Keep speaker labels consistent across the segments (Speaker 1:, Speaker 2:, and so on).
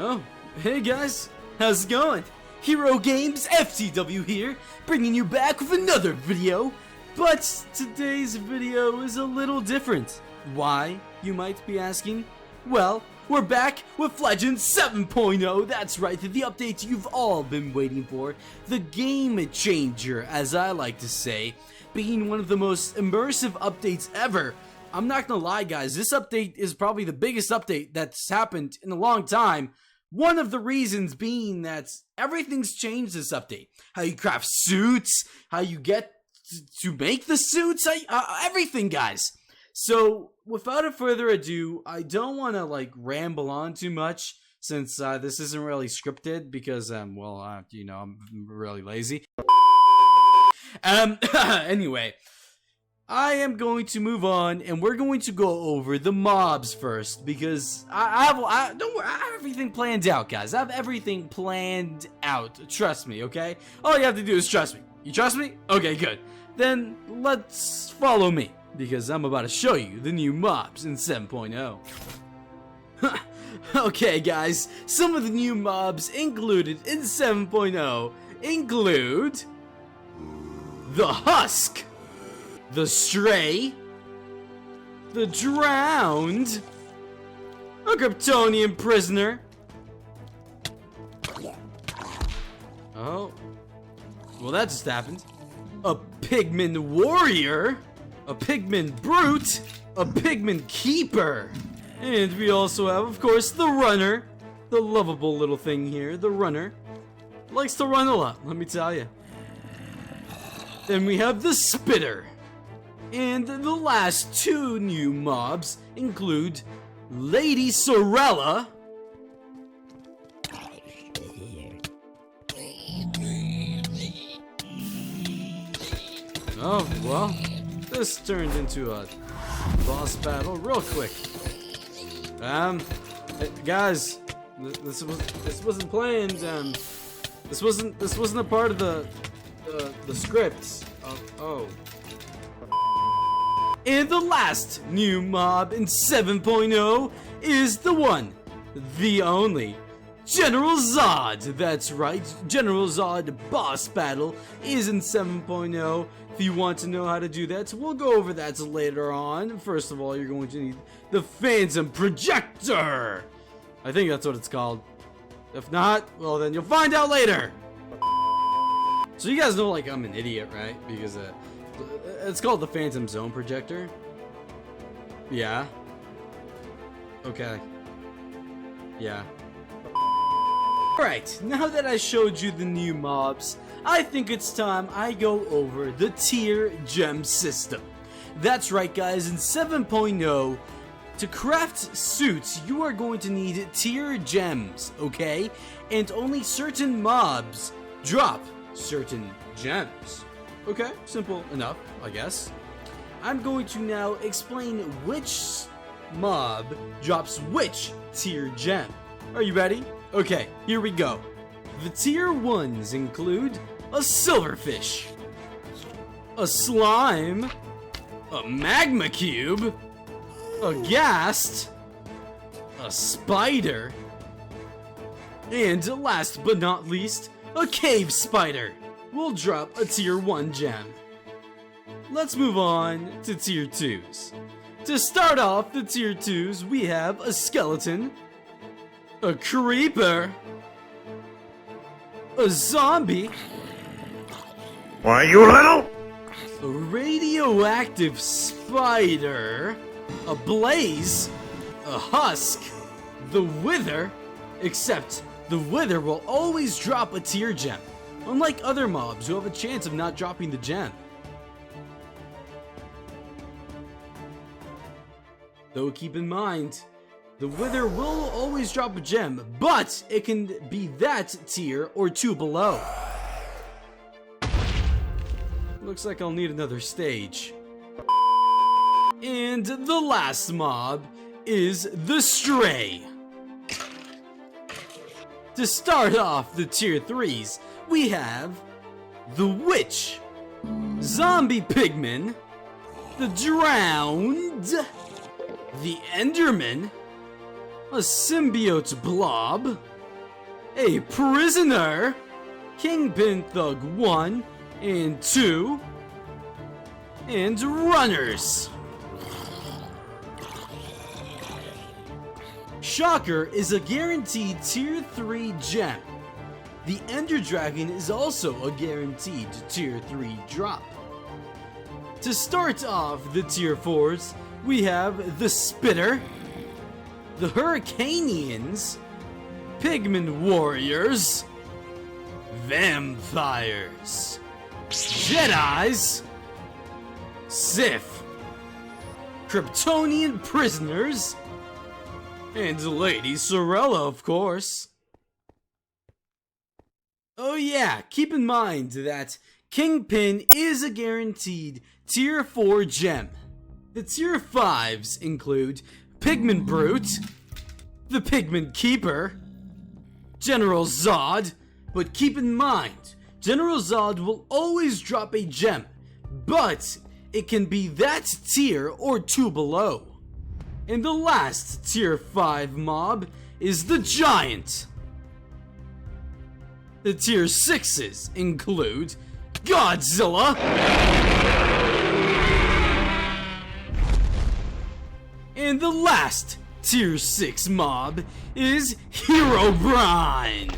Speaker 1: Oh, hey guys, how's it going? HeroGamezFTW here, bringing you back with another video. But today's video is a little different. Why, you might be asking? Well, we're back with Legends 7.0. That's right, the update you've all been waiting for. The game changer, as I like to say, being one of the most immersive updates ever. I'm not gonna lie, guys, this update is probably the biggest update that's happened in a long time. One of the reasons being that everything's changed this update. How you craft suits, how you get to make the suits, everything, guys. So, without further ado, I don't want to, ramble on too much, since this isn't really scripted, because, I'm really lazy. Anyway, I am going to move on, and we're going to go over the mobs first, because don't worry, I have everything planned out, guys. I have everything planned out. Trust me, okay? All you have to do is trust me. You trust me? Okay, good. Then let's follow me, because I'm about to show you the new mobs in 7.0. Okay, guys, some of the new mobs included in 7.0 include the Husk, the Stray, the Drowned, a Kryptonian Prisoner. Oh, well, that just happened. A Pigman Warrior, a Pigman Brute, a Pigman Keeper, and we also have, of course, the Runner, the lovable little thing here. The Runner likes to run a lot, let me tell you. Then we have the Spitter. And the last two new mobs include Lady Sorella Oh, well, this turned into a boss battle real quick. Guys, this wasn't planned. This wasn't a part of the script. Oh. And the last new mob in 7.0 is the one, the only, General Zod. That's right, General Zod boss battle is in 7.0. If you want to know how to do that, we'll go over that later on. First of all, you're going to need the Phantom Projector. I think that's what it's called. If not, well then you'll find out later. So you guys know, I'm an idiot, right? Because it's called the Phantom Zone Projector. Yeah. Okay. Yeah. Alright, now that I showed you the new mobs, I think it's time I go over the tier gem system. That's right, guys, in 7.0, to craft suits, you are going to need tier gems, okay? And only certain mobs drop certain gems. Okay, simple enough, I guess. I'm going to now explain which mob drops which tier gem. Are you ready? Okay, here we go. The tier 1s include a Silverfish, a Slime, a Magma Cube, a Ghast, a Spider, and last but not least, a Cave Spider will drop a tier 1 gem. Let's move on to tier 2s. To start off the tier 2s, we have a Skeleton, a Creeper, a Zombie,
Speaker 2: why, you little?
Speaker 1: a Radioactive Spider, a Blaze, a Husk, the Wither, except the Wither will always drop a tier gem, unlike other mobs who have a chance of not dropping the gem. Though keep in mind, the Wither will always drop a gem, but it can be that tier or 2 below. Looks like I'll need another stage. And the last mob is the Stray. To start off the tier 3s, we have the Witch, Zombie Pigman, the Drowned, the Enderman, a symbiote blob, a prisoner, Kingpin Thug 1 and 2, and runners. Shocker is a guaranteed tier 3 gem. The Ender Dragon is also a guaranteed tier 3 drop. To start off the tier 4s, we have the Spitter, the Hurricanians, Pigman Warriors, Vampires, Jedis, Sith, Kryptonian Prisoners, and Lady Sorella, of course. Oh yeah, keep in mind that Kingpin is a guaranteed tier 4 gem. The tier 5s include Pigman Brute, the Pigman Keeper, General Zod, but keep in mind, General Zod will always drop a gem, but it can be that tier or 2 below. And the last tier 5 mob is the Giant. The tier 6s include Godzilla, and the last tier 6 mob is Herobrine.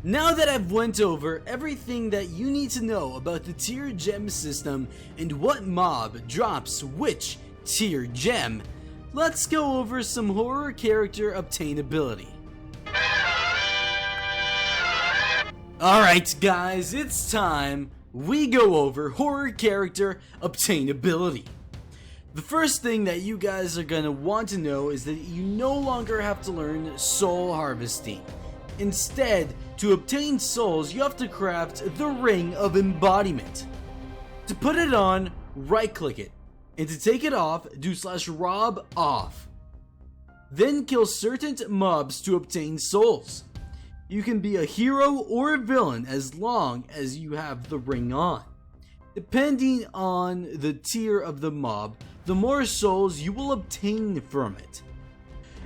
Speaker 1: Now that I've went over everything that you need to know about the tier gem system and what mob drops which tier gem, let's go over some horror character obtainability. Alright guys, it's time we go over horror character obtainability. The first thing that you guys are going to want to know is that you no longer have to learn soul harvesting. Instead, to obtain souls, you have to craft the Ring of Embodiment. To put it on, right click it, and to take it off, do /rob off. Then kill certain mobs to obtain souls. You can be a hero or a villain as long as you have the ring on. Depending on the tier of the mob, the more souls you will obtain from it.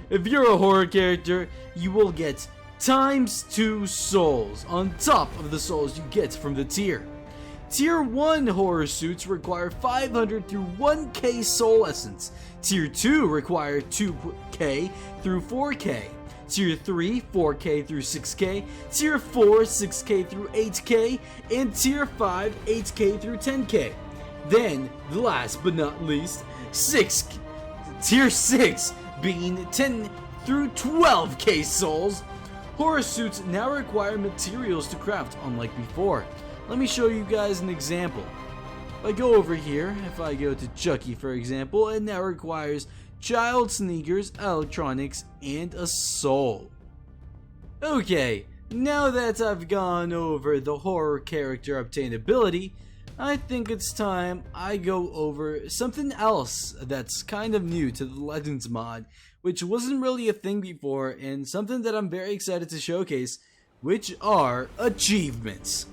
Speaker 1: If you're a horror character, you will get ×2 souls on top of the souls you get from the tier. Tier 1 horror suits require 500 through 1k soul essence. Tier 2 require 2k through 4k. Tier 3 4k through 6k. Tier 4 6k through 8k. And Tier 5 8k through 10k. Then, last but not least, Tier 6 being 10 through 12k souls. Horror suits now require materials to craft, unlike before. Let me show you guys an example. If I go over here, if I go to Chucky for example, it now requires child sneakers, electronics, and a soul. Okay, now that I've gone over the horror character obtainability, I think it's time I go over something else that's kind of new to the Legends mod, which wasn't really a thing before, and something that I'm very excited to showcase, which are achievements.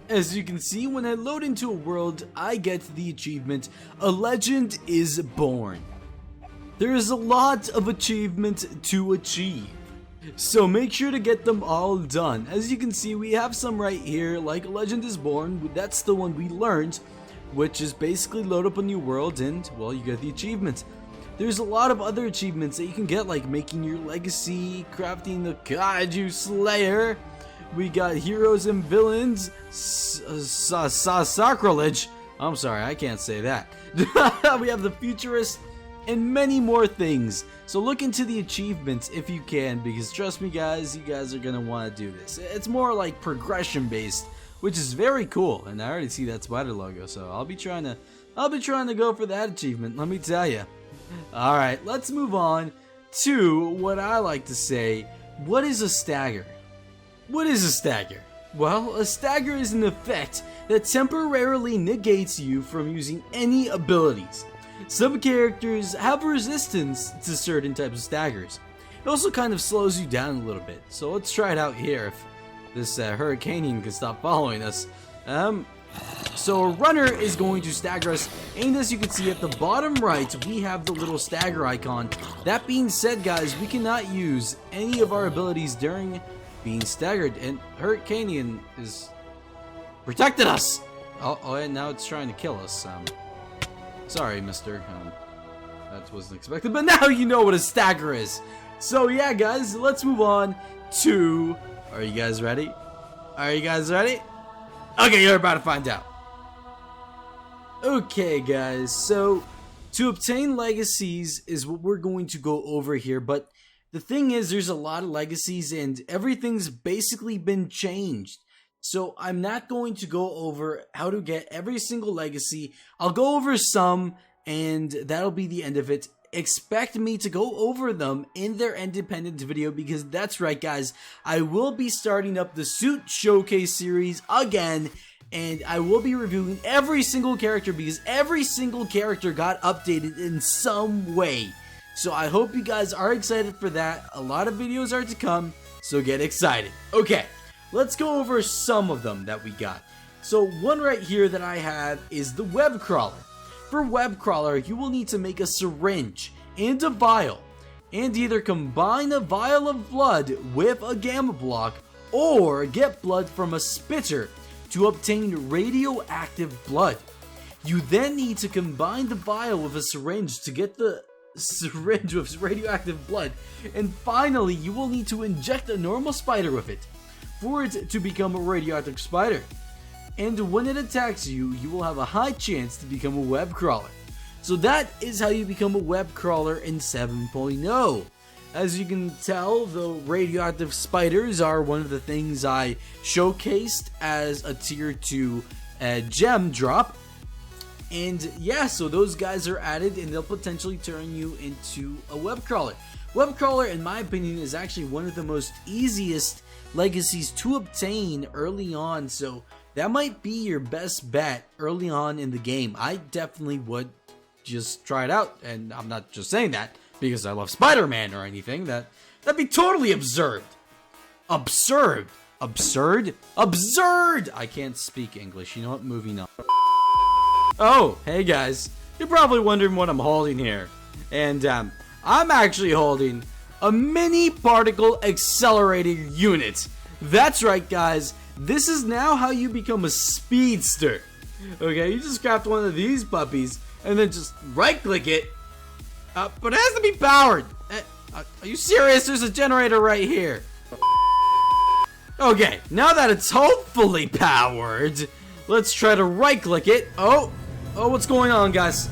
Speaker 1: As you can see, when I load into a world, I get the achievement, A Legend is Born. There is a lot of achievements to achieve, so make sure to get them all done. As you can see, we have some right here, like A Legend is Born. That's the one we learned, which is basically load up a new world and, well, you get the achievement. There's a lot of other achievements that you can get, like making your legacy, crafting the Kaiju Slayer. We got heroes and villains, sacrilege. I'm sorry, I can't say that. We have the futurist and many more things. So look into the achievements if you can, because trust me guys, you guys are gonna want to do this. It's more like progression based, which is very cool, and I already see that spider logo, so I'll be trying to go for that achievement, let me tell you. Alright, let's move on to what I like to say. What is a stagger? What is a stagger? Well, a stagger is an effect that temporarily negates you from using any abilities. Some characters have resistance to certain types of staggers. It also kind of slows you down a little bit, so let's try it out here if this Hurricanian can stop following us. So a runner is going to stagger us, and as you can see at the bottom right, we have the little stagger icon. That being said, guys, we cannot use any of our abilities during being staggered, and Hurricanian is protected us. Oh, and now it's trying to kill us. Sorry, mister. That wasn't expected, but now you know what a stagger is. So yeah, guys, let's move on to... Are you guys ready? Are you guys ready? Okay, you're about to find out. Okay, guys, so to obtain legacies is what we're going to go over here, but the thing is, there's a lot of legacies and everything's basically been changed. So I'm not going to go over how to get every single legacy. I'll go over some, and that'll be the end of it. Expect me to go over them in their independent video, because that's right, guys, I will be starting up the Suit Showcase series again, and I will be reviewing every single character, because every single character got updated in some way. So I hope you guys are excited for that. A lot of videos are to come, so get excited. Okay, let's go over some of them that we got. So one right here that I have is the web crawler. For web crawler, you will need to make a syringe and a vial, and either combine a vial of blood with a gamma block, or get blood from a spitter to obtain radioactive blood. You then need to combine the vial with a syringe to get the syringe with radioactive blood, and finally you will need to inject a normal spider with it for it to become a radioactive spider. And when it attacks you, you will have a high chance to become a web crawler. So that is how you become a web crawler in 7.0. As you can tell, the radioactive spiders are one of the things I showcased as a tier 2 gem drop. And yeah, so those guys are added, and they'll potentially turn you into a web crawler. Web crawler, in my opinion, is actually one of the most easiest legacies to obtain early on, so that might be your best bet early on in the game. I definitely would just try it out, and I'm not just saying that because I love Spider-Man or anything. That'd be totally absurd. Absurd. Absurd? Absurd! I can't speak English. You know what? Moving on. Oh, hey guys. You're probably wondering what I'm holding here. And I'm actually holding a mini particle accelerator unit. That's right, guys. This is now how you become a speedster. Okay, you just craft one of these puppies and then just right-click it. But it has to be powered. Are you serious? There's a generator right here. Okay, now that it's hopefully powered, let's try to right-click it. Oh, what's going on, guys?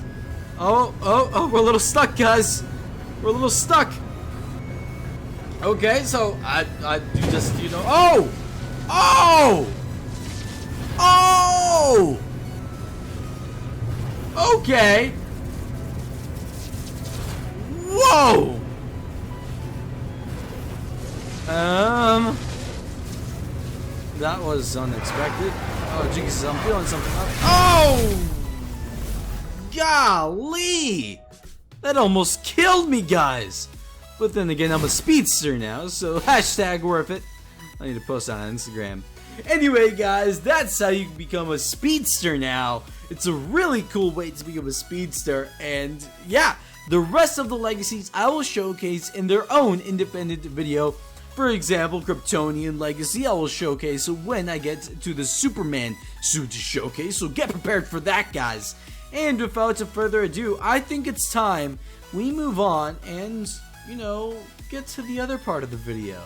Speaker 1: Oh, we're a little stuck, guys. We're a little stuck. Okay, so I do just, you know, oh! Okay. Whoa! That was unexpected. Oh, Jesus, I'm feeling something. Oh! Golly! That almost killed me, guys! But then again, I'm a speedster now, so hashtag worth it. I need to post that on Instagram. Anyway, guys, that's how you can become a speedster now. It's a really cool way to become a speedster, and yeah, the rest of the legacies I will showcase in their own independent video. For example, Kryptonian Legacy I will showcase when I get to the Superman suit showcase, so get prepared for that, guys. And without further ado, I think it's time we move on and, you know, get to the other part of the video.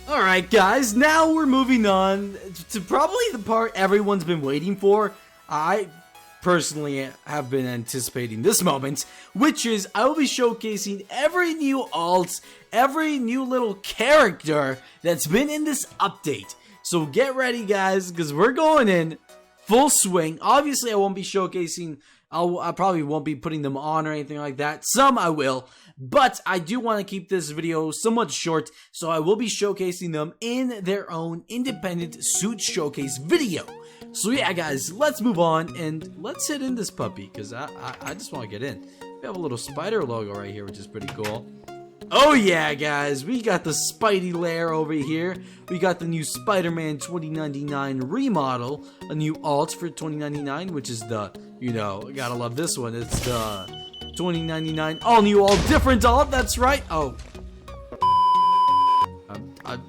Speaker 1: Alright guys, now we're moving on to probably the part everyone's been waiting for. I personally have been anticipating this moment, which is I will be showcasing every new alt, every new little character that's been in this update. So get ready, guys, because we're going in full swing. Obviously, I won't be showcasing, I probably won't be putting them on or anything like that. Some I will, but I do want to keep this video somewhat short, so I will be showcasing them in their own independent suit showcase video. So yeah, guys, let's move on and let's hit in this puppy, because I just want to get in. We have a little spider logo right here, which is pretty cool. Oh yeah, guys, we got the Spidey lair over here. We got the new Spider-Man 2099 remodel, a new alt for 2099, which is the, you know, gotta love this one. It's the 2099 all new, all different alt. That's right. Oh,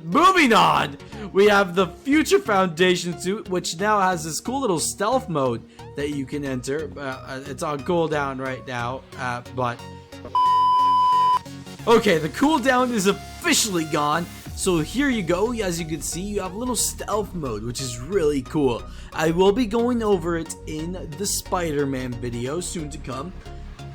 Speaker 1: moving on. We have the Future Foundation suit, which now has this cool little stealth mode that you can enter. It's on cooldown right now, but. Okay, the cooldown is officially gone, so here you go. As you can see, you have a little stealth mode, which is really cool. I will be going over it in the Spider-Man video soon to come.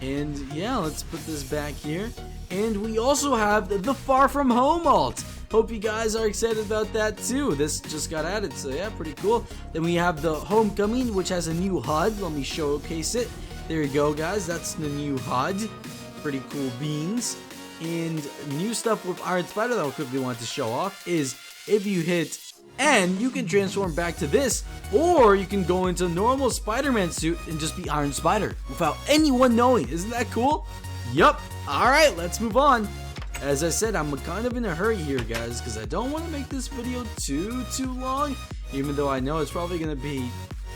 Speaker 1: And yeah, let's put this back here. And we also have the Far From Home alt. Hope you guys are excited about that too. This just got added, so yeah, pretty cool. Then we have the Homecoming, which has a new HUD. Let me showcase it. There you go, guys. That's the new HUD. Pretty cool beans. And new stuff with Iron Spider that I quickly want to show off is if you hit N, you can transform back to this, or you can go into normal Spider-Man suit and just be Iron Spider without anyone knowing. Isn't that cool? Yup. Alright, let's move on. As I said, I'm kind of in a hurry here, guys, because I don't want to make this video too long, even though I know it's probably going to be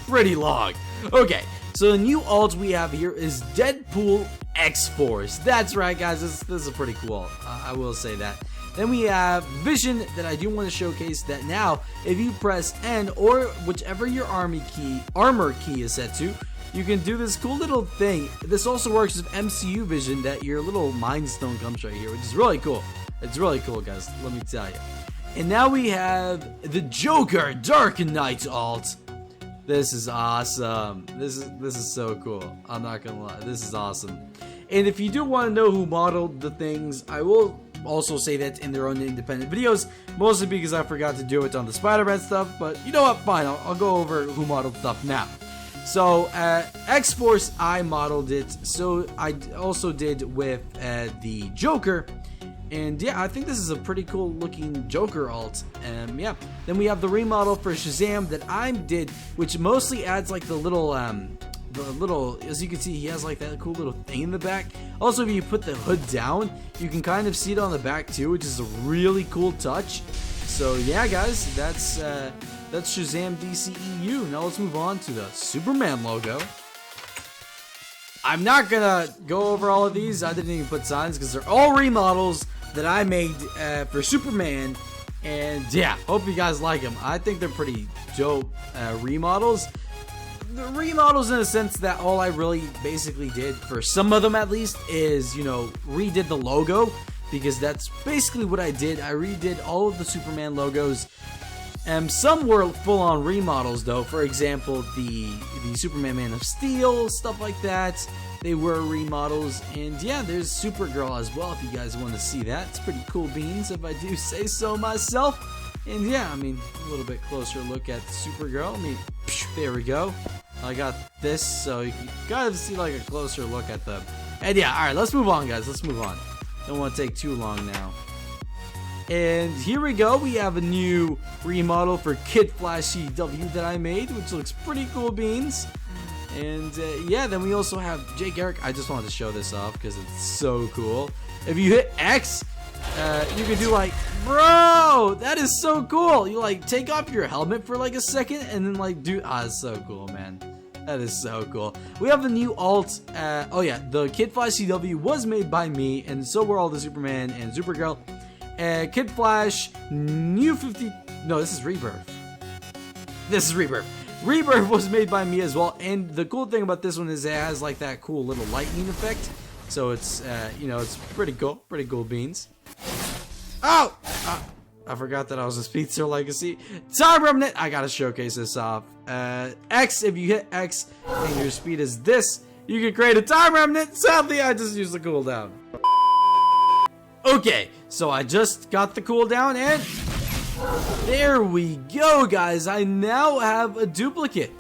Speaker 1: pretty long. Okay, so the new alt we have here is Deadpool X-Force. That's right, guys. This is a pretty cool alt. I will say that. Then we have Vision that I do want to showcase that now, if you press N or whichever your armor key is set to, you can do this cool little thing. This also works with MCU Vision, that your little Mind Stone comes right here, which is really cool. It's really cool, guys. Let me tell you. And now we have the Joker Dark Knight alt. This is awesome. This is so cool. I'm not gonna lie. This is awesome. And if you do want to know who modeled the things, I will also say that in their own independent videos, mostly because I forgot to do it on the Spider-Man stuff. But you know what? Fine. I'll go over who modeled stuff now. So, X-Force, I modeled it. So, I also did with the Joker. And yeah, I think this is a pretty cool looking Joker alt. Yeah. Then we have the remodel for Shazam that I did, which mostly adds like the little, as you can see, he has like that cool little thing in the back. Also, if you put the hood down, you can kind of see it on the back too, which is a really cool touch. So yeah, guys, that's Shazam DCEU. Now let's move on to the Superman logo. I'm not gonna go over all of these. I didn't even put signs because they're all remodels that I made for Superman. And yeah, hope you guys like them. I think they're pretty dope remodels. The remodels in a sense that all I really basically did, for some of them at least, is, you know, redid the logo. Because that's basically what I did. I redid all of the Superman logos. Some were full-on remodels though. For example, the Superman Man of Steel, stuff like that. They were remodels. And yeah, there's Supergirl as well if you guys want to see that. It's pretty cool beans if I do say so myself. And yeah, I mean, a little bit closer look at Supergirl. I mean, there we go. I got this, so you gotta see like a closer look at them. And yeah, alright, let's move on, guys. Let's move on. Don't want to take too long now. And here we go. We have a new remodel for Kid Flash CW that I made, which looks pretty cool beans. And yeah, then we also have Jake Eric. I just wanted to show this off because it's so cool. If you hit X, you can do like, bro, that is so cool. You like take off your helmet for like a second and then like do, it's so cool, man. That is so cool. We have the new alt. Oh yeah, the Kid Flash CW was made by me, and so were all the Superman and Supergirl. Kid Flash, New 50. No, this is Rebirth. This is Rebirth. Rebirth was made by me as well, and the cool thing about this one is it has like that cool little lightning effect. So it's, you know, it's pretty cool beans. Oh! I forgot that I was a Speedster Legacy. Time Remnant! I gotta showcase this off. X, if you hit X and your speed is this, you can create a Time Remnant. Sadly, I just used the cooldown. Okay, so I just got the cooldown and there we go, guys. I now have a duplicate.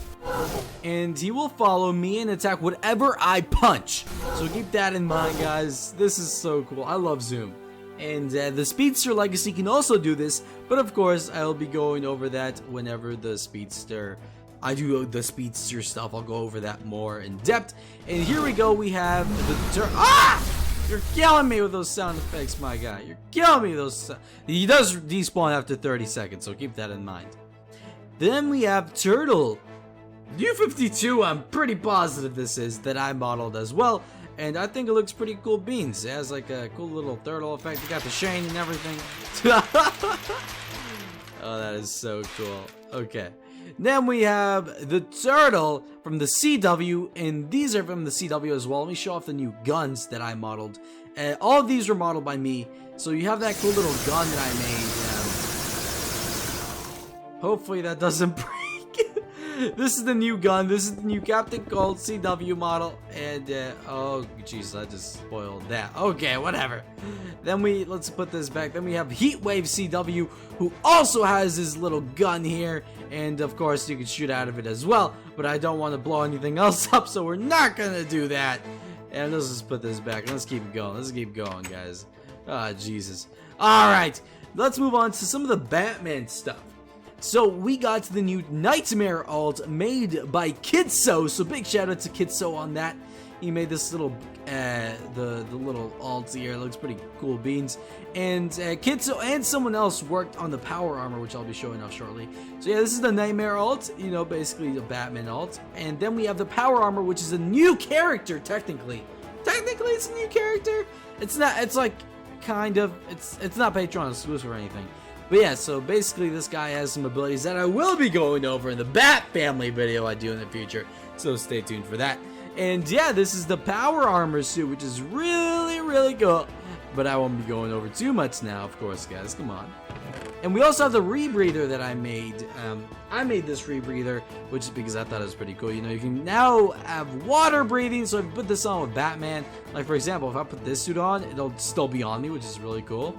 Speaker 1: And he will follow me and attack whatever I punch. So keep that in mind, guys. This is so cool. I love Zoom. And the Speedster Legacy can also do this, but of course I'll be going over that whenever the Speedster, I do the Speedster stuff. I'll go over that more in depth. And here we go. We have the You're killing me with those sound effects, my guy. You're killing me with those. He does despawn after 30 seconds, so keep that in mind. Then we have Turtle. U52, I'm pretty positive this is, that I modeled as well. And I think it looks pretty cool beans. It has like a cool little turtle effect. You got the shine and everything. Oh, that is so cool. Okay. Then we have the turtle from the CW, and these are from the CW as well. Let me show off the new guns that I modeled. All of these were modeled by me. So you have that cool little gun that I made. Hopefully that doesn't break. This is the new gun. This is the new Captain Cold CW model. And, oh, jeez, I just spoiled that. Okay, whatever. Then let's put this back. Then we have Heatwave CW, who also has his little gun here. And, of course, you can shoot out of it as well. But I don't want to blow anything else up, so we're not going to do that. And let's just put this back. Let's keep it going. Let's keep going, guys. Ah, Jesus. All right. Let's move on to some of the Batman stuff. So we got the new Nightmare alt made by Kidso, so big shout out to Kidso on that. He made this little, the little alt here. It looks pretty cool beans. And Kidso and someone else worked on the power armor, which I'll be showing off shortly. So yeah, this is the Nightmare alt, you know, basically the Batman alt. And then we have the power armor, which is a new character, technically. Technically, it's a new character. It's not, it's like, kind of, it's not Patreon exclusive or anything. But yeah, so basically this guy has some abilities that I will be going over in the Bat Family video I do in the future. So stay tuned for that. And yeah, this is the power armor suit, which is really, really cool. But I won't be going over too much now, of course, guys. Come on. And we also have the rebreather that I made. I made this rebreather, which is because I thought it was pretty cool. You know, you can now have water breathing. So if you put this on with Batman, like for example, if I put this suit on, it'll still be on me, which is really cool.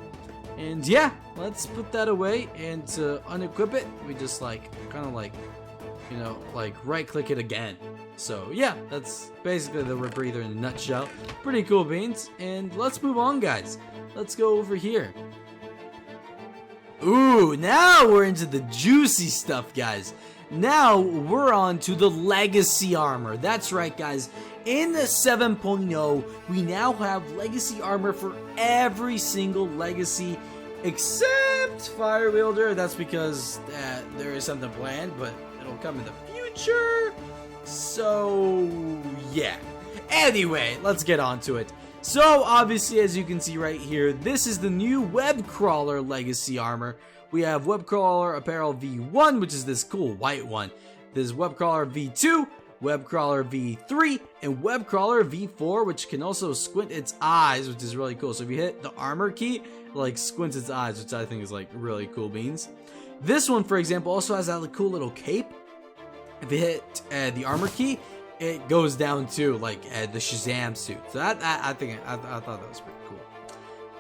Speaker 1: And yeah, let's put that away, and to unequip it, we just like, kind of like, you know, like right click it again. So yeah, that's basically the rebreather in a nutshell. Pretty cool beans, and let's move on, guys. Let's go over here. Ooh, now we're into the juicy stuff, guys. Now we're on to the legacy armor. That's right, guys. In the 7.0, we now have legacy armor for every single legacy except Fire Wielder. That's because there is something planned, but it'll come in the future. So, yeah. Anyway, let's get on to it. So, obviously, as you can see right here, this is the new Webcrawler legacy armor. We have Webcrawler Apparel V1, which is this cool white one. There's Webcrawler V2, Webcrawler V3, and Webcrawler V4, which can also squint its eyes, which is really cool. So if you hit the armor key, it like squints its eyes, which I think is like really cool beans. This one, for example, also has that cool little cape. If you hit the armor key, it goes down to like the Shazam suit. So I thought that was pretty cool.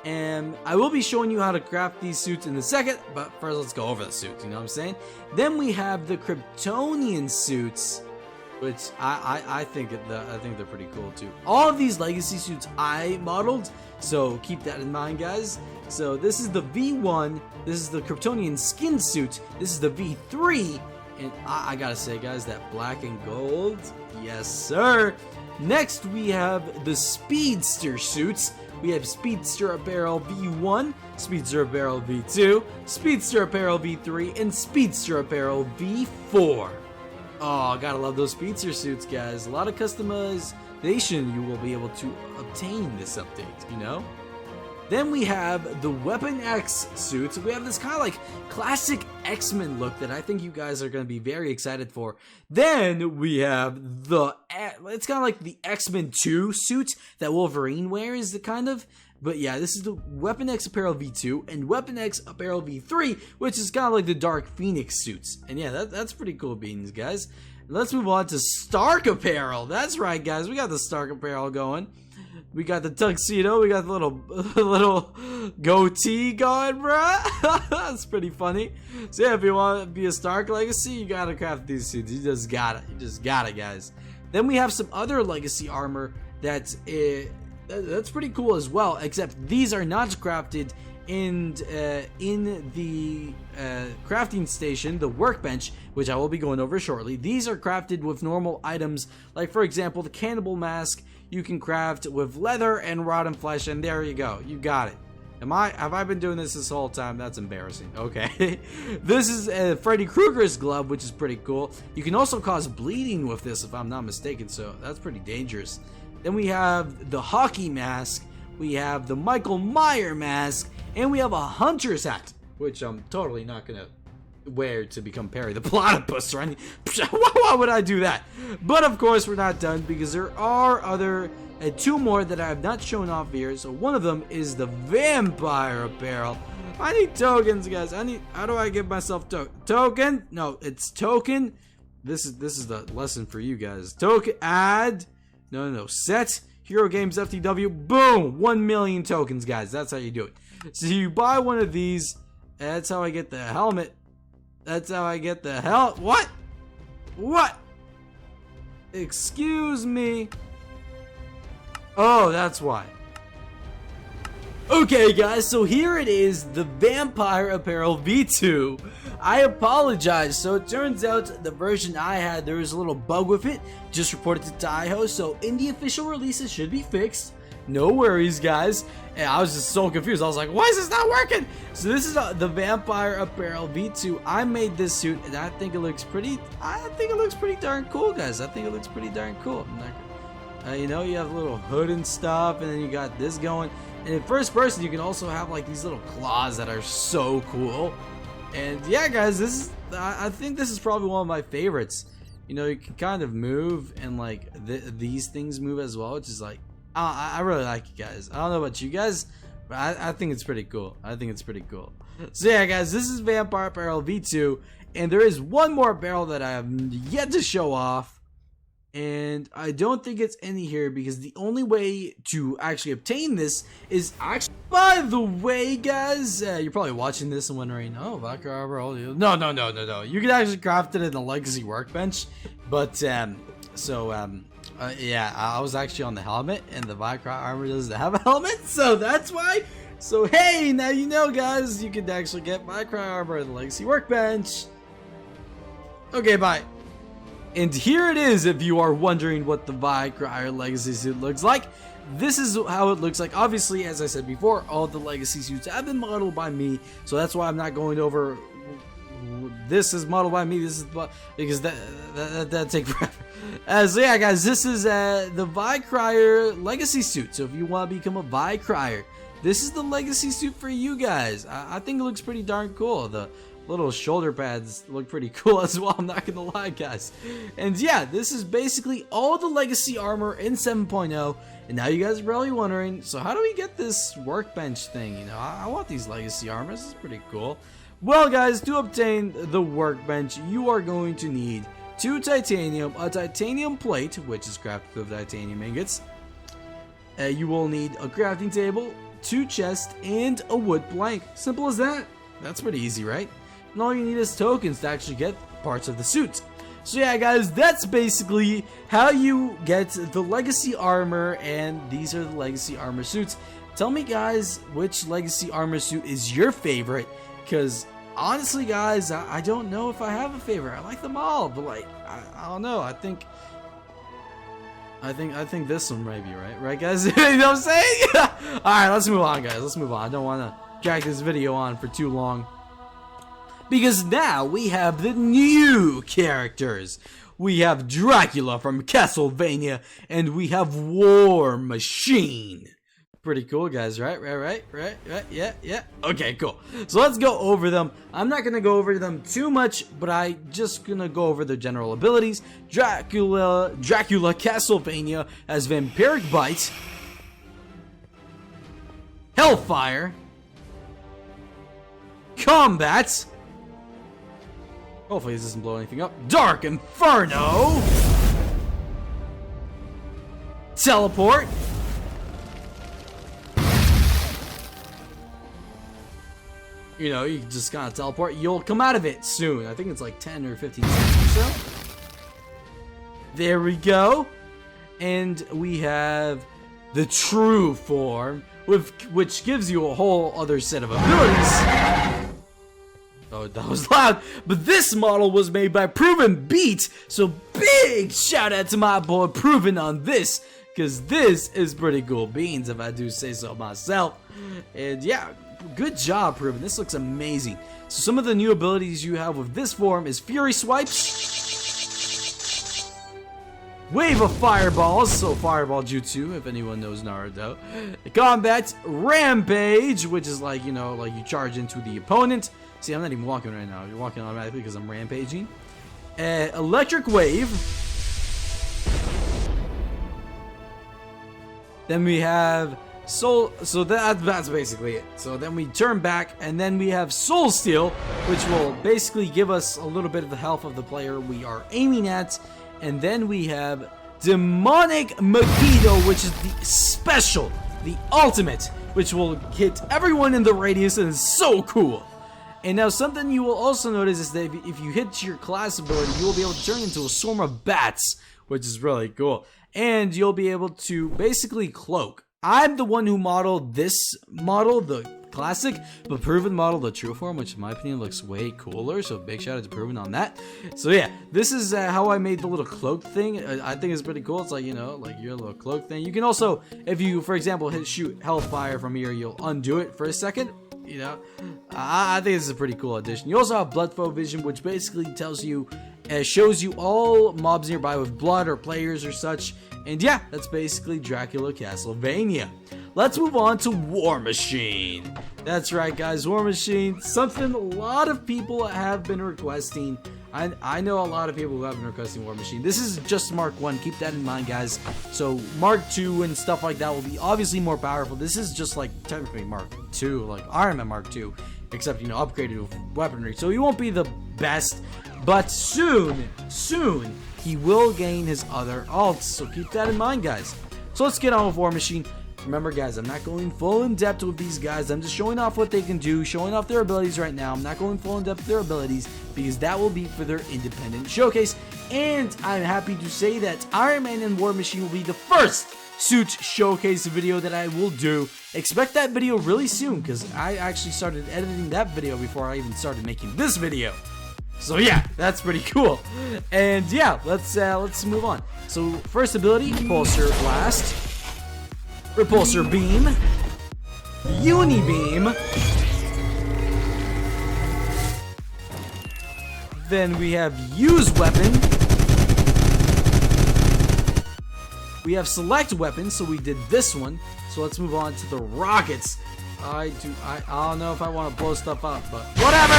Speaker 1: And I will be showing you how to craft these suits in a second, but first let's go over the suits, you know what I'm saying? Then we have the Kryptonian suits, which I think they're pretty cool too. All of these legacy suits I modeled, so keep that in mind, guys. So this is the V1, this is the Kryptonian skin suit, this is the V3, and I gotta say, guys, that black and gold, yes sir. Next we have the Speedster suits. We have Speedster Apparel V1, Speedster Apparel V2, Speedster Apparel V3, and Speedster Apparel V4. Oh, gotta love those Speedster suits, guys. A lot of customization you will be able to obtain this update, you know? Then we have the Weapon X suits. We have this kind of like classic X-Men look that I think you guys are going to be very excited for. Then we have it's kind of like the X-Men 2 suit that Wolverine wears, kind of. But yeah, this is the Weapon X Apparel V2 and Weapon X Apparel V3, which is kind of like the Dark Phoenix suits. And yeah, that's pretty cool beans, guys. Let's move on to Stark Apparel. That's right, guys. We got the Stark Apparel going. We got the tuxedo. We got the little goatee going, bruh. That's pretty funny. So yeah, if you want to be a Stark legacy, you gotta craft these suits. You just gotta. You just gotta, guys. Then we have some other legacy armor that's pretty cool as well. Except these are not crafted in the crafting station, the workbench, which I will be going over shortly. These are crafted with normal items, like for example the cannibal mask. you can craft with leather and rotten flesh, and there you go. You got it. Have I been doing this whole time? That's embarrassing. Okay. This is a Freddy Krueger's glove, which is pretty cool. You can also cause bleeding with this, if I'm not mistaken, so that's pretty dangerous. Then we have the hockey mask, we have the Michael Myers mask, and we have a hunter's hat, which I'm totally not gonna wear to become Perry the Platypus or anything. Why would I do that? But of course we're not done, because there are other two more that I have not shown off here. So one of them is the vampire apparel. I need tokens, guys. How do I give myself token? No, it's token. This is the lesson for you guys. Token add. No. Set HeroGamezFTW. Boom! 1 million tokens, guys. That's how you do it. So you buy one of these. That's how I get the helmet. That's how I get the What? What? Excuse me. Oh, that's why. Okay, guys, so here it is, the Vampire Apparel V2. I apologize. So it turns out the version I had, there was a little bug with it. Just reported to Taiho, so in the official release, it should be fixed. No worries, guys. And I was just so confused. I was like, why is this not working? So this is the Vampire Apparel V2. I made this suit, and I think it looks pretty darn cool, guys. I think it looks pretty darn cool. You know, you have a little hood and stuff, and then you got this going. And in first person, you can also have like these little claws that are so cool. And yeah, guys, I think this is probably one of my favorites. You know, you can kind of move, and like these things move as well, which is like, I really like it, guys. I don't know about you guys, but I think it's pretty cool. I think it's pretty cool. So yeah, guys, this is Vampire Apparel V2, and there is one more apparel that I have yet to show off. And I don't think it's in here, because the only way to actually obtain this is actually... By the way, guys, you're probably watching this and wondering, oh, Valkyrie Armor, no. You can actually craft it in the Legacy Workbench. But, yeah, I was actually on the helmet, and the Valkyrie Armor doesn't have a helmet, so that's why. So, hey, now you know, guys, you can actually get Valkyrie Armor in the Legacy Workbench. Okay, bye. And here it is, if you are wondering what the Valkyrie Legacy suit looks like. This is how it looks like. Obviously, as I said before, all the Legacy suits have been modeled by me, so that's why I'm not going over this is modeled by me, this is because that take forever. So yeah, guys, this is the Valkyrie Legacy suit. So if you want to become a Valkyrie, this is the Legacy suit for you guys. I think it looks pretty darn cool. The little shoulder pads look pretty cool as well, I'm not gonna lie, guys. And yeah, this is basically all the Legacy armor in 7.0. And now you guys are probably wondering, so how do we get this workbench thing? You know, I want these Legacy armors. This is pretty cool. Well, guys, to obtain the workbench, you are going to need 2 titanium, a titanium plate, which is crafted with titanium ingots. You will need a crafting table, 2 chests, and a wood plank. Simple as that. That's pretty easy, right? And all you need is tokens to actually get parts of the suit. So yeah, guys, that's basically how you get the Legacy armor, and these are the Legacy armor suits. Tell me, guys, which Legacy armor suit is your favorite, because honestly, guys, I don't know if I have a favorite. I like them all, but like, I don't know. I think this one might be right, guys? You know what I'm saying? All right, let's move on, guys. Let's move on. I don't want to drag this video on for too long, because now we have the new characters. We have Dracula from Castlevania, and we have War Machine. Pretty cool, guys, right? Yeah. Okay, cool. So let's go over them. I'm not gonna go over them too much, but I just gonna go over their general abilities. Dracula Castlevania has Vampiric Bite, Hellfire, Combat. Hopefully this doesn't blow anything up. Dark Inferno, Teleport, you know, you just kind of teleport. You'll come out of it soon. I think it's like 10 or 15 seconds or so. There we go. And we have the True Form, which gives you a whole other set of abilities. Oh, that was loud. But this model was made by Proven Beat. So big shout out to my boy Proven on this. because this is pretty cool beans, if I do say so myself. And yeah, good job, Proven. This looks amazing. So some of the new abilities you have with this form is Fury Swipes, Wave of Fireballs, so Fireball Jutsu, if anyone knows Naruto. Combat Rampage, which is like, you know, like you charge into the opponent. See, I'm not even walking right now. You're walking automatically because I'm rampaging. Electric Wave. Then we have Soul. So that's basically it. So then we turn back, and then we have Soul Steal, which will basically give us a little bit of the health of the player we are aiming at. And then we have Demonic Megiddo, which is the special, the ultimate, which will hit everyone in the radius, and is so cool. And now something you will also notice is that if you hit your class ability, you will be able to turn into a swarm of bats, which is really cool. And you'll be able to basically cloak. I'm the one who modeled this model, the classic, but Proven model, the true form, which in my opinion looks way cooler. So big shout out to Proven on that. So yeah, this is how I made the little cloak thing. I think it's pretty cool. It's like, you know, like your little cloak thing. You can also, if you, for example, shoot Hellfire from here, you'll undo it for a second. You know, I think this is a pretty cool addition. You also have Blood Flow Vision, which basically tells you, shows you all mobs nearby with blood or players or such. And yeah, that's basically Dracula Castlevania. Let's move on to War Machine. That's right, guys, War Machine, something a lot of people have been requesting. I know a lot of people who have been requesting War Machine. This is just Mark 1, keep that in mind, guys. So Mark 2 and stuff like that will be obviously more powerful. This is just like technically Mark 2, like Iron Man Mark 2, except, you know, upgraded with weaponry. So he won't be the best, but soon, he will gain his other alts. So keep that in mind, guys. So let's get on with War Machine. Remember, guys, I'm not going full in depth with these guys. I'm just showing off what they can do, showing off their abilities right now. I'm not going full in depth with their abilities because that will be for their independent showcase. And I'm happy to say that Iron Man and War Machine will be the first suit showcase video that I will do. Expect that video really soon because I actually started editing that video before I even started making this video. So yeah, that's pretty cool. And yeah, let's move on. So first ability, Repulsor Blast, Repulsor Beam, Uni Beam. Then we have Use Weapon. We have Select Weapon, so we did this one. So let's move on to the rockets. I don't know if I want to blow stuff up, but whatever.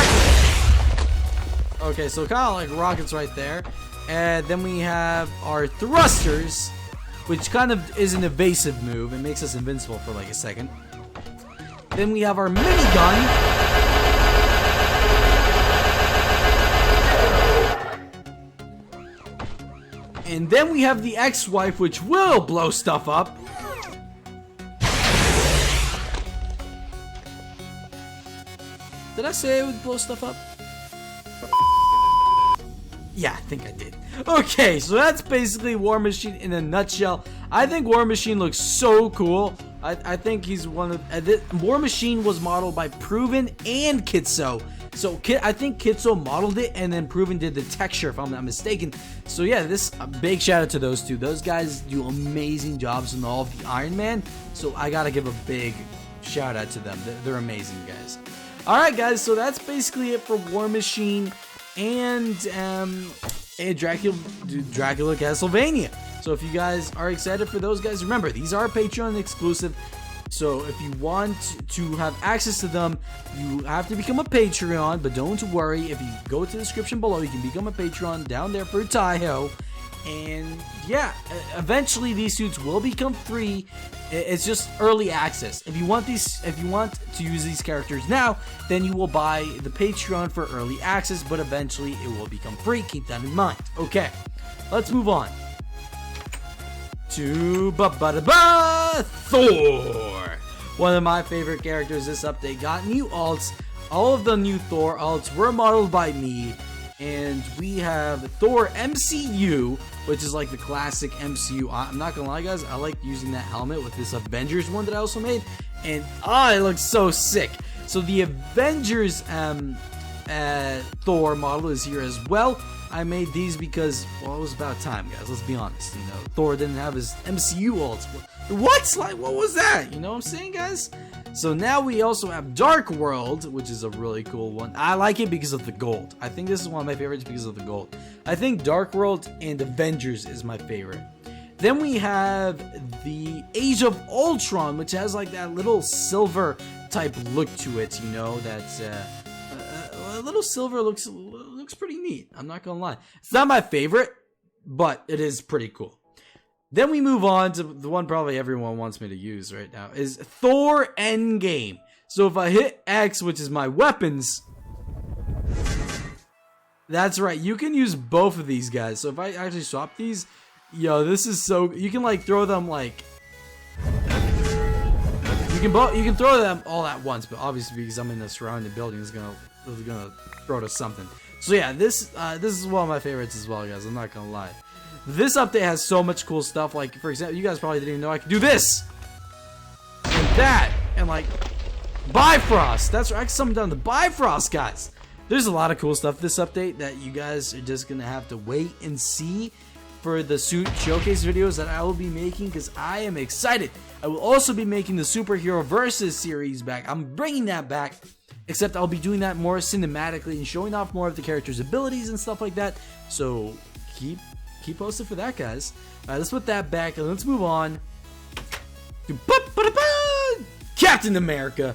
Speaker 1: Okay, so kind of like rockets right there. And then we have our thrusters, which kind of is an evasive move. It makes us invincible for like a second. Then we have our minigun. And then we have the X-Wipe, which will blow stuff up. Did I say it would blow stuff up? Yeah, I think I did. Okay, so that's basically War Machine in a nutshell. I think War Machine looks so cool. I think he's one of... War Machine was modeled by Proven and Kitso. So I think Kitso modeled it and then Proven did the texture, if I'm not mistaken. So yeah, a big shout out to those two. Those guys do amazing jobs in all of the Iron Man. So I gotta give a big shout out to them. They're amazing guys. Alright guys, so that's basically it for War Machine and Dracula Castlevania. So if you guys are excited for those guys, remember these are Patreon exclusive. So if you want to have access to them, you have to become a Patreon. But don't worry, if you go to the description below, you can become a Patreon down there for Taiho. And yeah, eventually these suits will become free. It's just early access. If you want to use these characters now, then you will buy the Patreon for early access, but eventually it will become free. Keep that in mind. Okay, let's move on to Thor. One of my favorite characters. This update got new alts. All of the new Thor alts were modeled by me. And we have Thor MCU, which is like the classic MCU. I'm not gonna lie, guys, I like using that helmet with this Avengers one that I also made. And it looks so sick. So the Avengers Thor model is here as well. I made these because, well, it was about time, guys. Let's be honest. You know, Thor didn't have his MCU ult. What? Like, what was that? You know what I'm saying, guys? So now we also have Dark World, which is a really cool one. I like it because of the gold. I think this is one of my favorites because of the gold. I think Dark World and Avengers is my favorite. Then we have the Age of Ultron, which has like that little silver type look to it. You know, that's a little silver looks pretty neat. I'm not gonna lie. It's not my favorite, but it is pretty cool. Then we move on to the one probably everyone wants me to use right now, is Thor Endgame. So if I hit X, which is my weapons, that's right, you can use both of these guys. So if I actually swap these, yo, this is so, you can like throw them like, you can throw them all at once, but obviously because I'm in the surrounding building, it's gonna throw to something. So yeah, this is one of my favorites as well, guys. I'm not gonna lie. This update has so much cool stuff. Like, for example, you guys probably didn't even know I could do this and that, and like Bifrost. That's right, I can summon down the Bifrost, guys. There's a lot of cool stuff this update that you guys are just gonna have to wait and see for the suit showcase videos that I will be making, because I am excited. I will also be making the Superhero Versus series back. I'm bringing that back, except I'll be doing that more cinematically and showing off more of the characters' abilities and stuff like that. So keep posted for that, guys. Alright, let's put that back and let's move on to Captain America,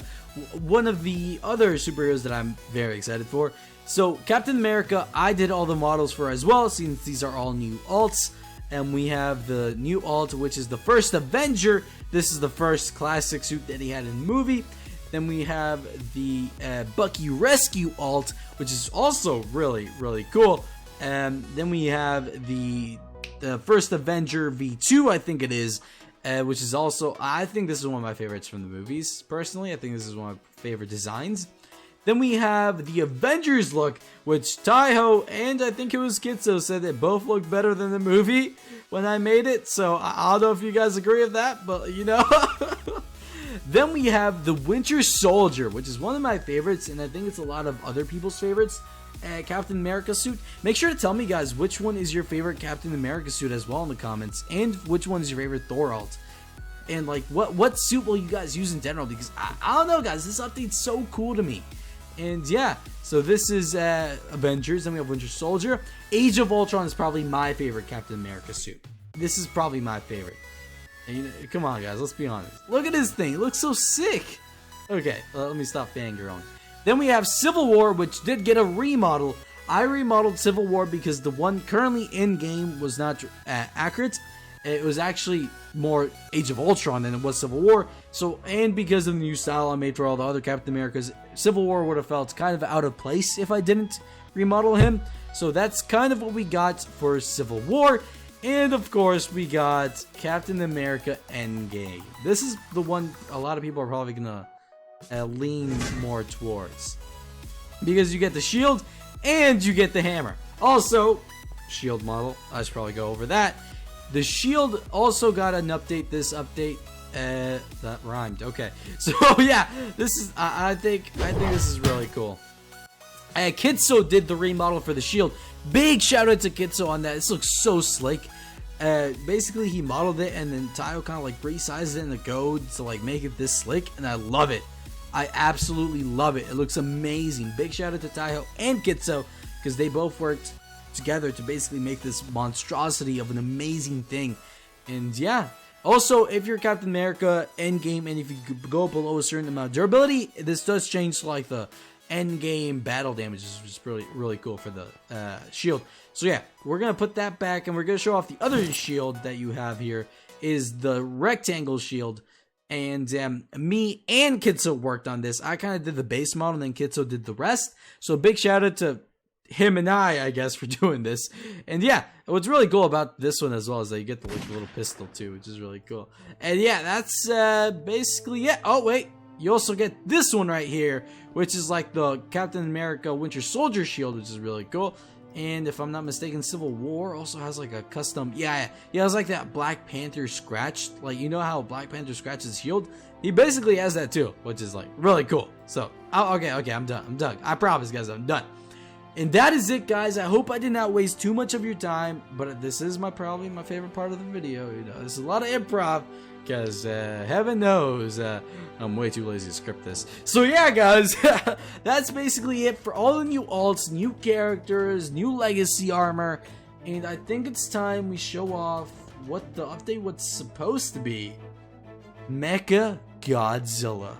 Speaker 1: one of the other superheroes that I'm very excited for. So Captain America, I did all the models for as well, since these are all new alts. And we have the new alt, which is the first Avenger. This is the first classic suit that he had in the movie. Then we have the Bucky Rescue alt, which is also really, really cool. And then we have the first Avenger V2, I think it is, which is also, I think this is one of my favorites from the movies, personally. I think this is one of my favorite designs. Then we have the Avengers look, which Taiho and I think it was Kitso said they both look better than the movie when I made it. So I don't know if you guys agree with that, but you know. Then we have the Winter Soldier, which is one of my favorites, and I think it's a lot of other people's favorites. Captain America suit. Make sure to tell me, guys, which one is your favorite Captain America suit as well in the comments, and which one is your favorite Thor alt, and like what suit will you guys use in general, because I don't know, guys, this update's so cool to me. And yeah, so this is Avengers, then we have Winter Soldier. Age of Ultron is probably my favorite Captain America suit. This is probably my favorite. And, you know, come on, guys, let's be honest. Look at this thing, it looks so sick. Okay, let me stop fangirling. Then we have Civil War, which did get a remodel. I remodeled Civil War because the one currently in game was not accurate. It was actually more Age of Ultron than it was Civil War. So, and because of the new style I made for all the other Captain Americas, Civil War would have felt kind of out of place if I didn't remodel him. So that's kind of what we got for Civil War. And of course, we got Captain America Endgame. This is the one a lot of people are probably gonna lean more towards, because you get the shield and you get the hammer. Also, shield model, I should probably go over that. The shield also got an update. This update, that rhymed. Okay, so yeah, this is I think this is really cool. Kitso did the remodel for the shield. Big shout out to Kitso on that. This looks so slick. Basically he modeled it and then Taio kind of like resized it in the code to like make it this slick, and I love it. I absolutely love it. It looks amazing. Big shout out to Taiho and Kitso, because they both worked together to basically make this monstrosity of an amazing thing. And yeah, also if you're Captain America Endgame and if you go below a certain amount of durability, this does change to like the Endgame battle damage, which is really, really cool for the shield. So yeah, we're gonna put that back and we're gonna show off the other shield that you have here, is the rectangle shield. And me and Kitso worked on this. I kind of did the base model and then Kitso did the rest. So big shout out to him and I guess, for doing this. And yeah, what's really cool about this one as well is that you get the like, little pistol too, which is really cool. And yeah, that's basically it. Oh wait, you also get this one right here, which is like the Captain America Winter Soldier shield, which is really cool. And if I'm not mistaken, Civil War also has like a custom, yeah, it has like that Black Panther scratch, like you know how Black Panther scratches his shield? He basically has that too, which is like really cool. So, okay, I'm done. I promise guys, I'm done. And that is it, guys. I hope I did not waste too much of your time, but this is probably my favorite part of the video. You know, there's a lot of improv, because heaven knows I'm way too lazy to script this. So yeah, guys, that's basically it for all the new alts, new characters, new legacy armor, and I think it's time we show off what the update was supposed to be. Mecha Godzilla.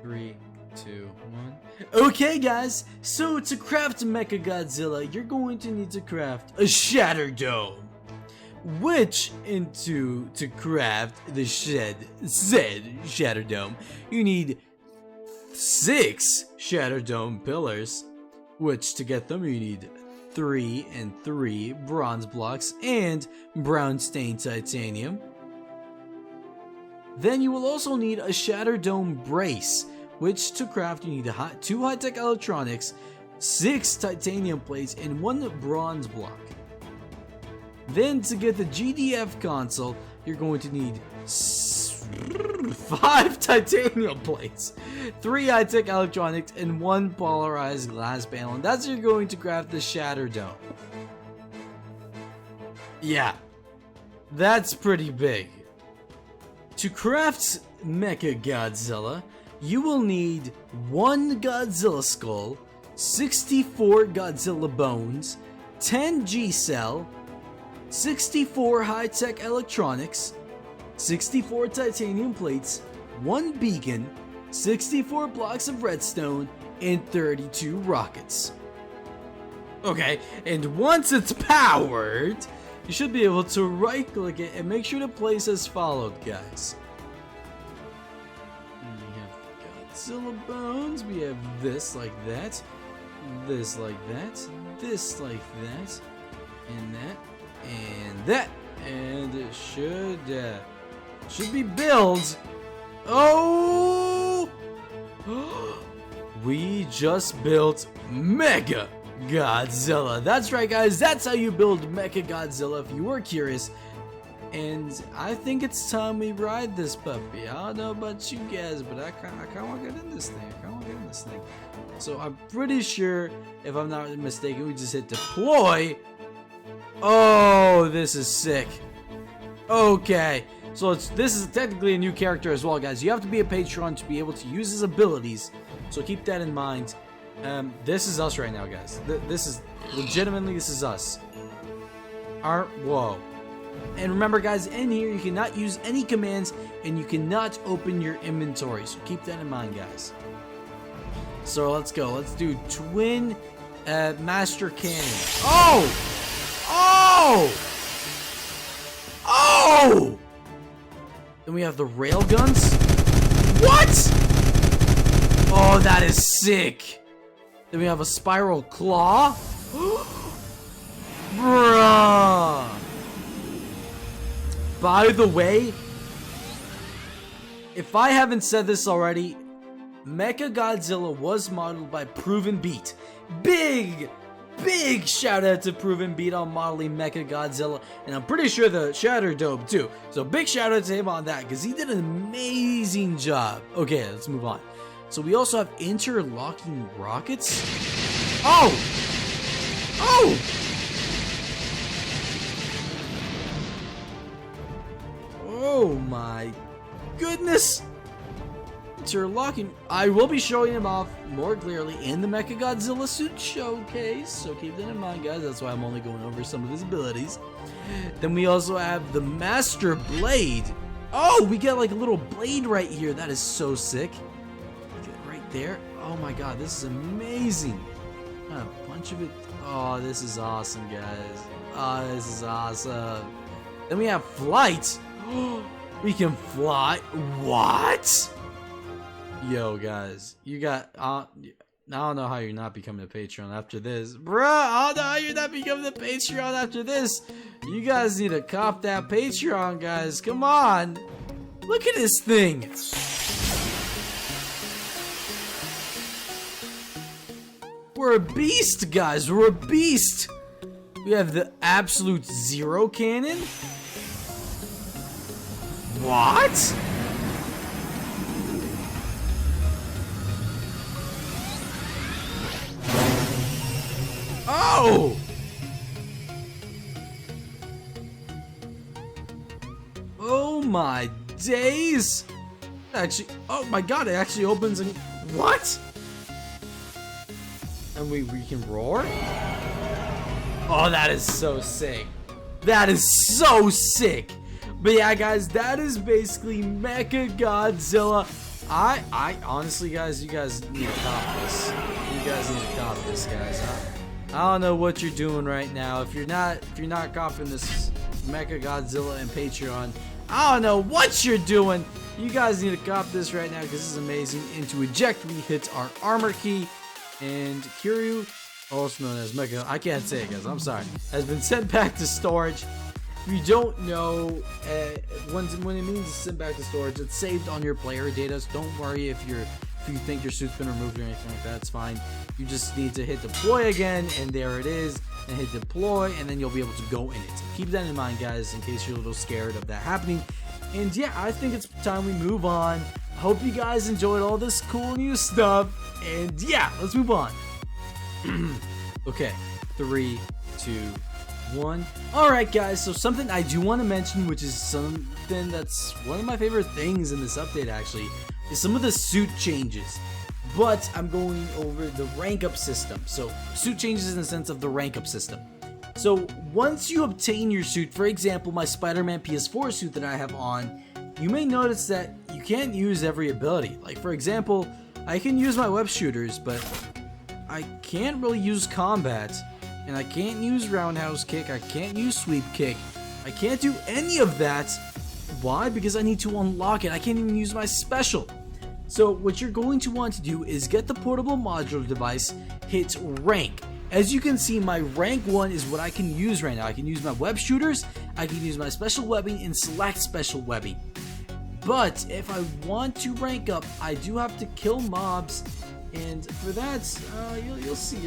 Speaker 1: 3, 2, 1. Okay, guys, so to craft Mecha Godzilla, you're going to need to craft a Shatter Dome. Which, to craft the said Shatter Dome, you need 6 Shatter Dome pillars. Which, to get them, you need 3 and 3 bronze blocks and brown stained titanium. Then you will also need a Shatter Dome brace, which to craft you need 2 high-tech electronics, 6 titanium plates, and 1 bronze block. Then to get the GDF console, you're going to need 5 titanium plates, 3 high-tech electronics, and 1 polarized glass panel. And that's how you're going to craft the Shatter Dome. Yeah, that's pretty big. To craft Mecha Godzilla, you will need 1 Godzilla skull, 64 Godzilla bones, 10 G-cell, 64 high-tech electronics, 64 titanium plates, 1 beacon, 64 blocks of redstone, and 32 rockets. Okay, and once it's powered, you should be able to right-click it and make sure to place as followed, guys. Godzilla bones, we have this like that, this like that, this like that, and that, and that, and it should be built. Oh! We just built Mecha Godzilla. That's right, guys, that's how you build Mecha Godzilla, if you were curious. And I think it's time we ride this puppy. I don't know about you guys, but I kind of want to get in this thing. So I'm pretty sure, if I'm not mistaken, we just hit deploy. Oh, this is sick. Okay, so this is technically a new character as well, guys. You have to be a patron to be able to use his abilities, so keep that in mind. This is us right now, guys. This is legitimately, this is us. Whoa. And remember, guys, in here you cannot use any commands and you cannot open your inventory, so keep that in mind, guys. So let's go. Let's do twin master cannon. Oh! Oh! Oh! Then we have the rail guns. What? Oh, that is sick. Then we have a spiral claw. Bruh. By the way, if I haven't said this already, Mecha Godzilla was modeled by Proven Beat. Big shout out to Proven Beat on modeling Mecha Godzilla, and I'm pretty sure the Shatter Dome too. So big shout out to him on that, because he did an amazing job. Okay, let's move on. So we also have interlocking rockets. Oh! Oh! Oh my goodness! Interlocking. I will be showing him off more clearly in the Mecha Godzilla suit showcase, so keep that in mind, guys. That's why I'm only going over some of his abilities. Then we also have the Master Blade. Oh, we get like a little blade right here. That is so sick. Get it right there. Oh my god, this is amazing. A bunch of it. Oh, this is awesome, guys. Oh, this is awesome. Then we have flight. We can fly. What? Yo, guys, you got. I don't know how you're not becoming a Patreon after this, bruh. I don't know how you're not becoming a Patreon after this. You guys need to cop that Patreon, guys. Come on, look at this thing. We're a beast, guys. We're a beast. We have the Absolute Zero Cannon. What? go! Oh my days! Actually, oh my god, it actually opens and what? And we can roar? Oh, that is so sick. That is so sick. But yeah, guys, that is basically Mecha Godzilla. I honestly, guys, you guys need to cop this. You guys need to cop this, guys. I don't know what you're doing right now. If you're not copping this Mecha Godzilla and Patreon, I don't know what you're doing. You guys need to cop this right now because this is amazing. And to eject, we hit our armor key, and Kiryu, also known as Mecha, I can't say it, guys. I'm sorry. Has been sent back to storage. If you don't know, when it means sent back to storage, it's saved on your player data. So don't worry if you think your suit's been removed or anything like that. It's fine. You just need to hit deploy again, and there it is. And hit deploy, and then you'll be able to go in it. So keep that in mind, guys, in case you're a little scared of that happening. And yeah, I think it's time we move on. I hope you guys enjoyed all this cool new stuff. And yeah, let's move on. Okay, 3, 2, 1. Alright guys, so something I do want to mention, which is something that's one of my favorite things in this update actually, is some of the suit changes. But I'm going over the rank up system. So suit changes in the sense of the rank up system. So once you obtain your suit, for example my Spider-Man PS4 suit that I have on, you may notice that you can't use every ability. Like for example, I can use my web shooters, but I can't really use combat. And I can't use roundhouse kick, I can't use sweep kick, I can't do any of that. Why? Because I need to unlock it. I can't even use my special. So what you're going to want to do is get the portable modular device, hit rank. As you can see, my rank 1 is what I can use right now. I can use my web shooters, I can use my special webbing, and select special webbing. But if I want to rank up, I do have to kill mobs, and for that, you'll see.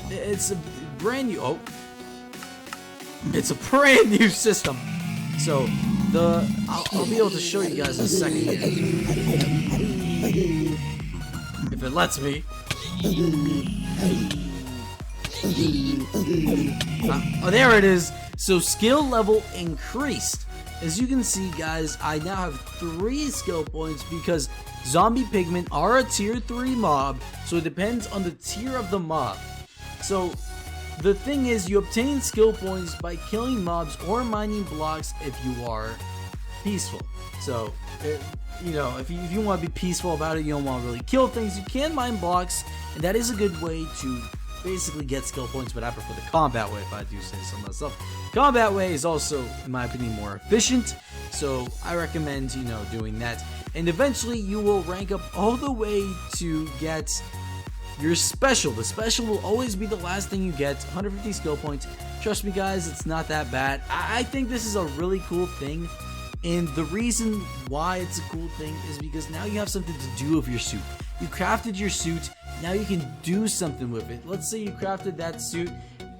Speaker 1: It's a brand new, it's a brand new system. So I'll be able to show you guys in a second here. If it lets me. Oh, there it is. So skill level increased. As you can see, guys, I now have 3 skill points because zombie pigmen are a tier 3 mob, so it depends on the tier of the mob. So the thing is, you obtain skill points by killing mobs or mining blocks if you are peaceful. So, you know, if you want to be peaceful about it, you don't want to really kill things, you can mine blocks, and that is a good way to basically get skill points, but I prefer the combat way if I do say so myself. Combat way is also, in my opinion, more efficient, so I recommend, you know, doing that. And eventually you will rank up all the way to get your special. The special will always be the last thing you get. 150 skill points. Trust me guys, it's not that bad. I think this is a really cool thing, and the reason why it's a cool thing is because now you have something to do with your suit. You crafted your suit, now you can do something with it. Let's say you crafted that suit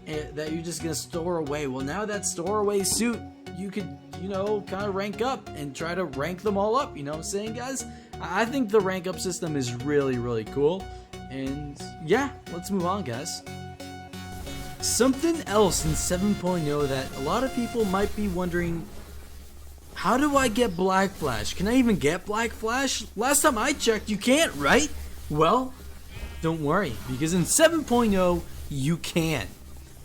Speaker 1: that you're just gonna store away. Well, now that store away suit, you could, you know, kind of rank up and try to rank them all up. You know what I'm saying, guys? I think the rank up system is really, really cool. And yeah, let's move on, guys. Something else in 7.0 that a lot of people might be wondering, how do I get Black Flash? Can I even get Black Flash? Last time I checked, you can't, right? Well, don't worry, because in 7.0, you can.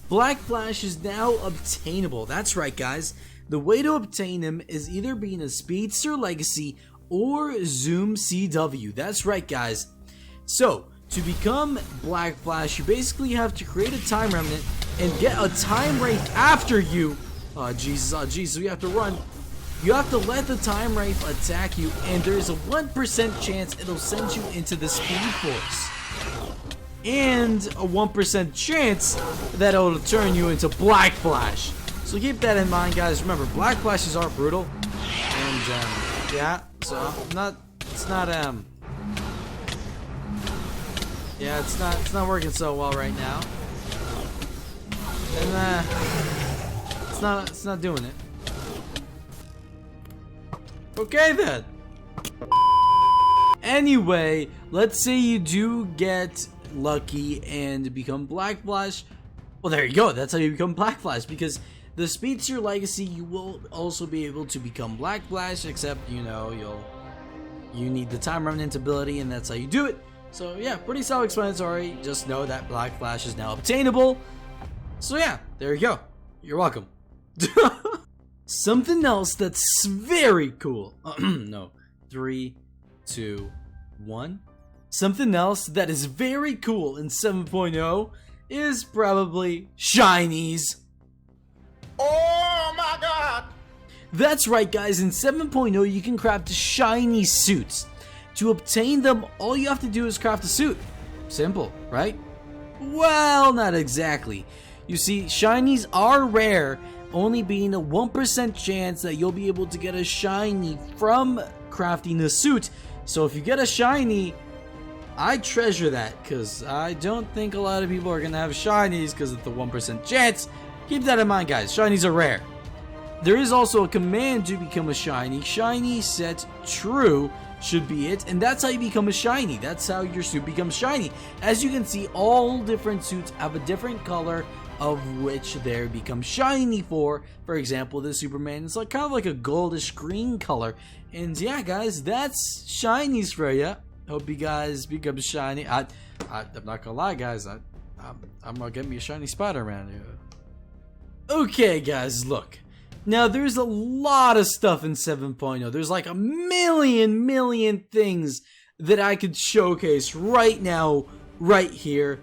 Speaker 1: Black Flash is now obtainable. That's right, guys. The way to obtain him is either being a Speedster Legacy or Zoom CW. That's right, guys. So, to become Black Flash, you basically have to create a time remnant and get a time wraith after you. Oh Jesus, we have to run. You have to let the time wraith attack you, and there is a 1% chance it'll send you into the Speed Force. And a 1% chance that it'll turn you into Black Flash. So keep that in mind, guys. Remember, Black Flashes are brutal. And, yeah, so it's not working so well right now. And it's not doing it. Okay then. Anyway, let's say you do get lucky and become Black Flash. Well, there you go. That's how you become Black Flash, because the speed tier legacy, you will also be able to become Black Flash, except, you know, you need the time remnant ability, and that's how you do it. So yeah, pretty self-explanatory. Just know that Black Flash is now obtainable. So yeah, there you go. You're welcome. Something else that's very cool. No. 3, 2, 1. Something else that is very cool in 7.0 is probably Shinies.
Speaker 2: Oh my god!
Speaker 1: That's right, guys. In 7.0, you can craft shiny suits. To obtain them, all you have to do is craft a suit. Simple, right? Well, not exactly. You see, shinies are rare, only being a 1% chance that you'll be able to get a shiny from crafting a suit. So if you get a shiny, I treasure that, because I don't think a lot of people are going to have shinies because of the 1% chance. Keep that in mind, guys. Shinies are rare. There is also a command to become a shiny. Shiny set true should be it, and that's how you become a shiny. That's how your suit becomes shiny. As you can see, all different suits have a different color of which they become shiny for. For example, this Superman is like kind of like a goldish green color. And yeah, guys, that's shinies for you. Hope you guys become shiny. I'm not gonna lie, guys. I'm gonna get me a shiny Spider-Man here. Okay, guys, look. Now, there's a lot of stuff in 7.0. There's like a million things that I could showcase right now, right here.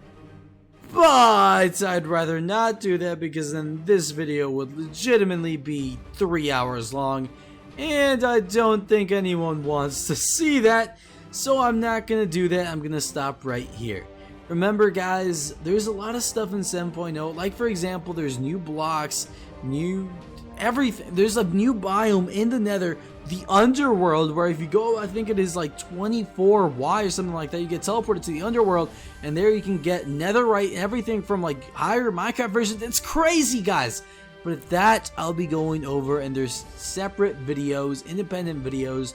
Speaker 1: But I'd rather not do that, because then this video would legitimately be 3 hours long. And I don't think anyone wants to see that. So I'm not going to do that. I'm going to stop right here. Remember, guys, there's a lot of stuff in 7.0. Like, for example, there's new blocks, new everything. There's a new biome in the Nether, the Underworld, where if you go, I think it is like 24Y or something like that, you get teleported to the Underworld, and there you can get Netherite and everything from like higher Minecraft versions. It's crazy, guys. But that I'll be going over, and there's separate videos, independent videos,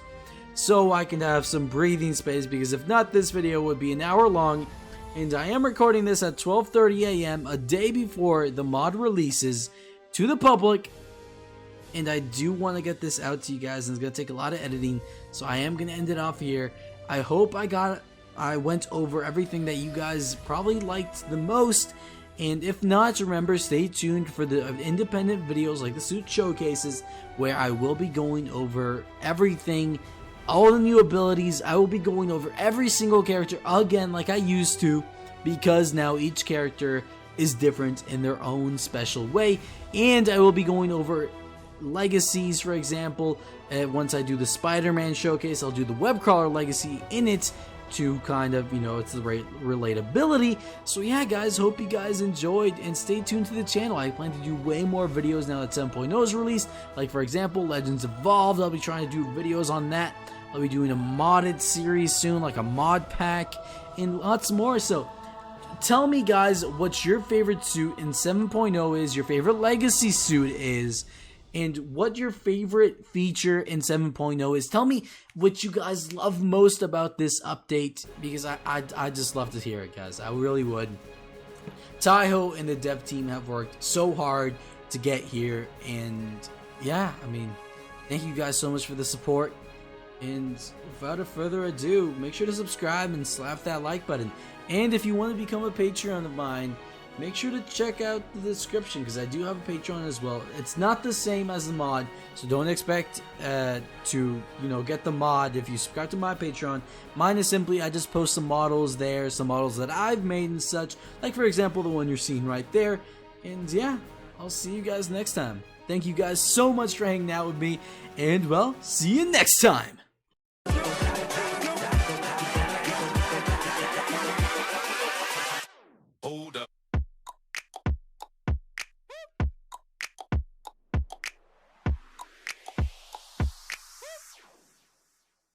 Speaker 1: so I can have some breathing space, because if not, this video would be an hour long. And I am recording this at 12:30 a.m. a day before the mod releases to the public. And I do want to get this out to you guys, and it's going to take a lot of editing, so I am going to end it off here. I hope I went over everything that you guys probably liked the most. And if not, remember, stay tuned for the independent videos like the suit showcases, where I will be going over everything, all the new abilities. I will be going over every single character again like I used to, because now each character is different in their own special way. And I will be going over legacies, for example. Once I do the Spider-Man showcase, I'll do the webcrawler legacy in it to kind of, you know, it's the right relatability. So yeah, guys, hope you guys enjoyed, and stay tuned to the channel. I plan to do way more videos now that 7.0 is released. Like, for example, Legends Evolved, I'll be trying to do videos on that. I'll be doing a modded series soon, like a mod pack, and lots more. So tell me, guys, what your favorite suit in 7.0 is, your favorite legacy suit is, and what your favorite feature in 7.0 is. Tell me what you guys love most about this update, because I just love to hear it, guys. I really would. Taiho and the dev team have worked so hard to get here, and yeah, I mean, thank you guys so much for the support. And without further ado, make sure to subscribe and slap that like button. And if you want to become a Patreon of mine, make sure to check out the description, because I do have a Patreon as well. It's not the same as the mod, so don't expect to, you know, get the mod if you subscribe to my Patreon. Mine is simply, I just post some models there, some models that I've made and such, like for example the one you're seeing right there. And yeah, I'll see you guys next time. Thank you guys so much for hanging out with me, and well, see you next time.